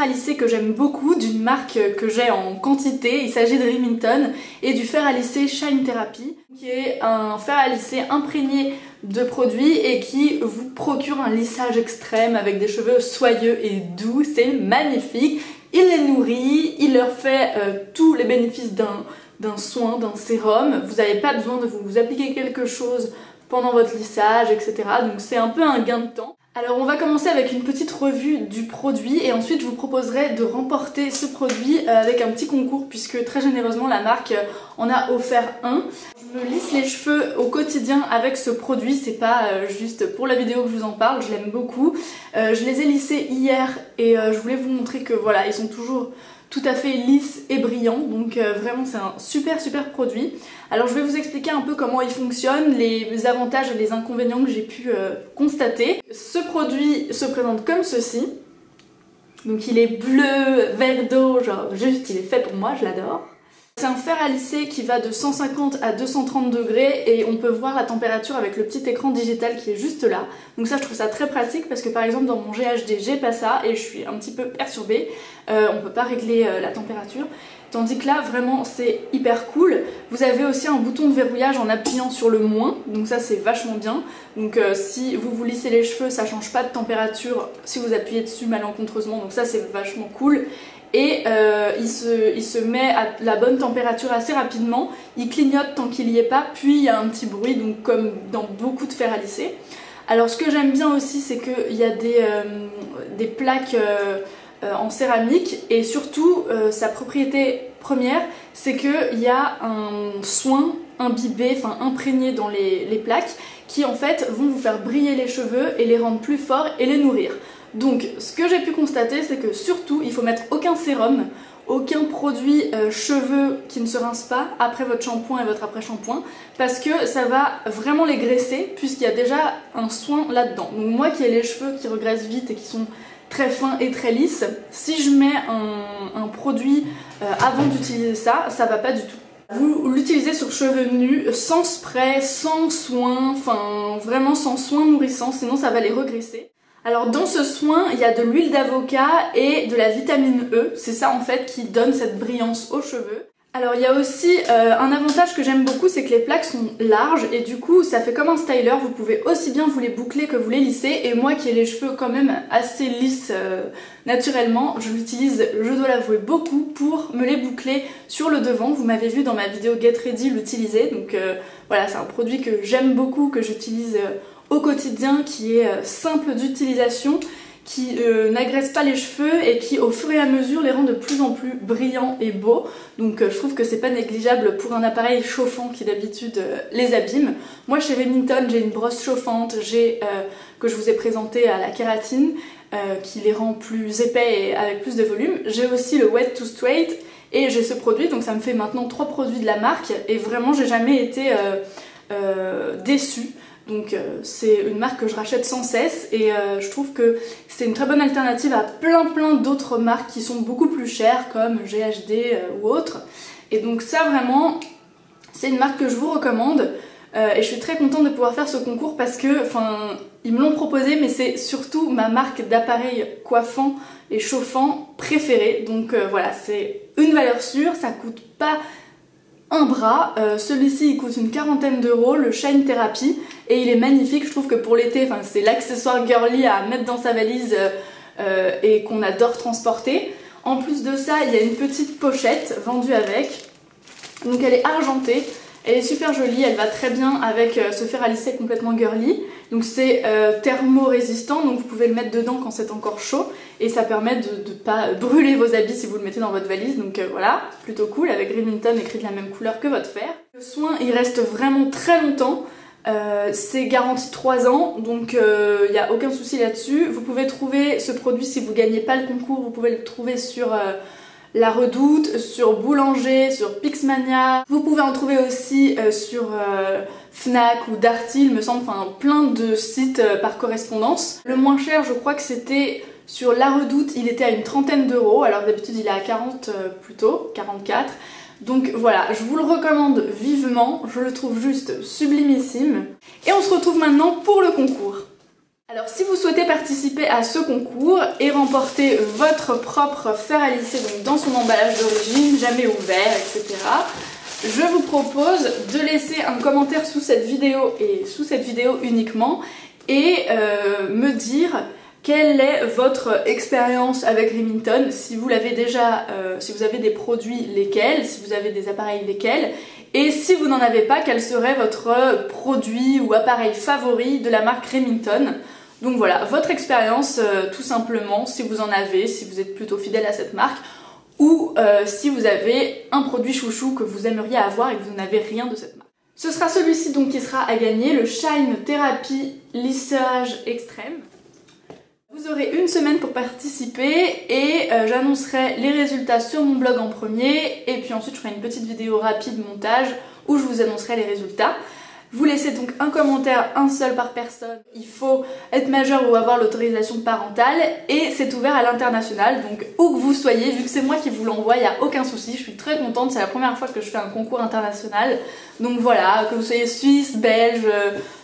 à lisser que j'aime beaucoup, d'une marque que j'ai en quantité. Il s'agit de Remington et du fer à lisser Shine Therapy, qui est un fer à lisser imprégné de produits et qui vous procure un lissage extrême avec des cheveux soyeux et doux. C'est magnifique. Il les nourrit, il leur fait tous les bénéfices d'un soin, d'un sérum. Vous n'avez pas besoin de vous appliquer quelque chose pendant votre lissage, etc. Donc c'est un peu un gain de temps. Alors on va commencer avec une petite revue du produit et ensuite je vous proposerai de remporter ce produit avec un petit concours puisque très généreusement la marque en a offert un. Je me lisse les cheveux au quotidien avec ce produit, c'est pas juste pour la vidéo que je vous en parle, je l'aime beaucoup. Je les ai lissés hier et je voulais vous montrer que voilà, ils sont toujours tout à fait lisses et brillants, donc vraiment c'est un super produit. Alors je vais vous expliquer un peu comment il fonctionne, les avantages et les inconvénients que j'ai pu constater. Ce produit se présente comme ceci, donc il est bleu, vert d'eau, genre juste il est fait pour moi, je l'adore. C'est un fer à lisser qui va de 150 à 230 degrés et on peut voir la température avec le petit écran digital qui est juste là. Donc ça je trouve ça très pratique parce que par exemple dans mon GHD j'ai pas ça et je suis un petit peu perturbée. On peut pas régler la température. Tandis que là vraiment c'est hyper cool. Vous avez aussi un bouton de verrouillage en appuyant sur le moins, donc ça c'est vachement bien. Donc si vous vous lissez les cheveux ça change pas de température si vous appuyez dessus malencontreusement, donc ça c'est vachement cool. Et il se met à la bonne température assez rapidement, il clignote tant qu'il n'y est pas, puis il y a un petit bruit, donc comme dans beaucoup de fer à lisser. Alors ce que j'aime bien aussi c'est qu'il y a des plaques en céramique et surtout sa propriété première c'est qu'il y a un soin imbibé, enfin imprégné dans les plaques qui en fait vont vous faire briller les cheveux et les rendre plus forts et les nourrir. Donc ce que j'ai pu constater c'est que surtout il faut mettre aucun sérum, aucun produit cheveux qui ne se rince pas après votre shampoing et votre après-shampoing parce que ça va vraiment les graisser puisqu'il y a déjà un soin là-dedans. Donc moi qui ai les cheveux qui regraissent vite et qui sont très fins et très lisses, si je mets un produit avant d'utiliser ça, ça va pas du tout. Vous l'utilisez sur cheveux nus, sans spray, sans soin, enfin vraiment sans soin nourrissant, sinon ça va les regraisser. Alors dans ce soin, il y a de l'huile d'avocat et de la vitamine E, c'est ça en fait qui donne cette brillance aux cheveux. Alors il y a aussi un avantage que j'aime beaucoup, c'est que les plaques sont larges et du coup ça fait comme un styler, vous pouvez aussi bien vous les boucler que vous les lisser. Et moi qui ai les cheveux quand même assez lisses naturellement, je l'utilise, je dois l'avouer, beaucoup pour me les boucler sur le devant. Vous m'avez vu dans ma vidéo Get Ready l'utiliser, donc voilà, c'est un produit que j'aime beaucoup, que j'utilise au quotidien, qui est simple d'utilisation, qui n'agresse pas les cheveux et qui au fur et à mesure les rend de plus en plus brillants et beaux. Donc je trouve que c'est pas négligeable pour un appareil chauffant qui d'habitude les abîme. Moi chez Remington j'ai une brosse chauffante, que je vous ai présentée à la kératine, qui les rend plus épais et avec plus de volume. J'ai aussi le Wet to Straight et j'ai ce produit, donc ça me fait maintenant 3 produits de la marque et vraiment j'ai jamais été déçue. Donc c'est une marque que je rachète sans cesse et je trouve que c'est une très bonne alternative à plein d'autres marques qui sont beaucoup plus chères comme GHD ou autres. Et donc ça vraiment c'est une marque que je vous recommande et je suis très contente de pouvoir faire ce concours parce que ils me l'ont proposé, mais c'est surtout ma marque d'appareil coiffant et chauffant préférée. Donc voilà, c'est une valeur sûre, ça coûte pas un bras, celui-ci il coûte une quarantaine d'euros, le Shine Therapy, et il est magnifique. Je trouve que pour l'été, c'est l'accessoire girly à mettre dans sa valise et qu'on adore transporter. En plus de ça, il y a une petite pochette vendue avec, donc elle est argentée, elle est super jolie, elle va très bien avec ce fer à lisser complètement girly. Donc c'est thermo-résistant, donc vous pouvez le mettre dedans quand c'est encore chaud et ça permet de ne pas brûler vos habits si vous le mettez dans votre valise. Donc voilà, plutôt cool, avec Remington écrit de la même couleur que votre fer. Le soin il reste vraiment très longtemps, c'est garanti 3 ans, donc il n'y a aucun souci là-dessus. Vous pouvez trouver ce produit, si vous ne gagnez pas le concours, vous pouvez le trouver sur La Redoute, sur Boulanger, sur Pixmania. Vous pouvez en trouver aussi sur Fnac ou Darty, il me semble, plein de sites par correspondance. Le moins cher, je crois que c'était sur La Redoute, il était à une trentaine d'euros, alors d'habitude il est à 40 plutôt, 44. Donc voilà, je vous le recommande vivement, je le trouve juste sublimissime. Et on se retrouve maintenant pour le concours. Alors si vous souhaitez participer à ce concours et remporter votre propre fer à lisser donc dans son emballage d'origine, jamais ouvert, etc., je vous propose de laisser un commentaire sous cette vidéo et sous cette vidéo uniquement et me dire quelle est votre expérience avec Remington, si vous l'avez déjà, si vous avez des produits lesquels, si vous avez des appareils lesquels, et si vous n'en avez pas, quel serait votre produit ou appareil favori de la marque Remington. Donc voilà, votre expérience tout simplement, si vous en avez, si vous êtes plutôt fidèle à cette marque, ou si vous avez un produit chouchou que vous aimeriez avoir et que vous n'avez rien de cette marque. Ce sera celui-ci donc qui sera à gagner, le Shine Therapy Lissage Extrême. Vous aurez une semaine pour participer et j'annoncerai les résultats sur mon blog en premier et puis ensuite je ferai une petite vidéo rapide montage où je vous annoncerai les résultats. Vous laissez donc un commentaire, un seul par personne. Il faut être majeur ou avoir l'autorisation parentale et c'est ouvert à l'international. Donc où que vous soyez, vu que c'est moi qui vous l'envoie, il n'y a aucun souci. Je suis très contente, c'est la première fois que je fais un concours international. Donc voilà, que vous soyez suisse, belge,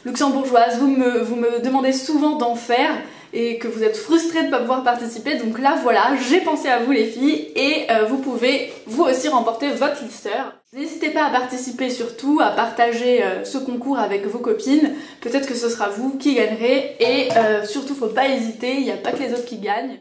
luxembourgeoise, vous me demandez souvent d'en faire et que vous êtes frustrés de ne pas pouvoir participer. Donc là voilà, j'ai pensé à vous les filles et vous pouvez vous aussi remporter votre lisseur. N'hésitez pas à participer surtout, à partager ce concours avec vos copines, peut-être que ce sera vous qui gagnerez et surtout faut pas hésiter, il n'y a pas que les autres qui gagnent.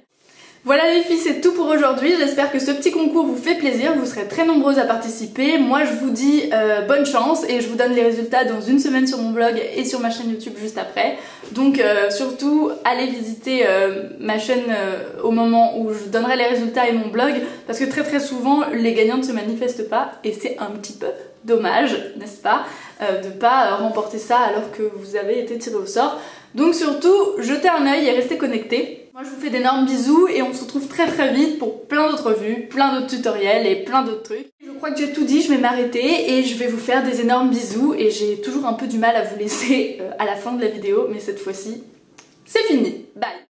Voilà les filles, c'est tout pour aujourd'hui, j'espère que ce petit concours vous fait plaisir, vous serez très nombreuses à participer. Moi je vous dis bonne chance et je vous donne les résultats dans une semaine sur mon blog et sur ma chaîne YouTube juste après. Donc surtout allez visiter ma chaîne au moment où je donnerai les résultats et mon blog parce que très souvent les gagnants ne se manifestent pas et c'est un petit peu dommage, n'est-ce pas, de ne pas remporter ça alors que vous avez été tiré au sort. Donc surtout, jetez un œil et restez connectés. Moi je vous fais d'énormes bisous et on se retrouve très vite pour plein d'autres vues, plein d'autres tutoriels et plein d'autres trucs. Je crois que j'ai tout dit, je vais m'arrêter et je vais vous faire des énormes bisous et j'ai toujours un peu du mal à vous laisser à la fin de la vidéo, mais cette fois-ci, c'est fini. Bye!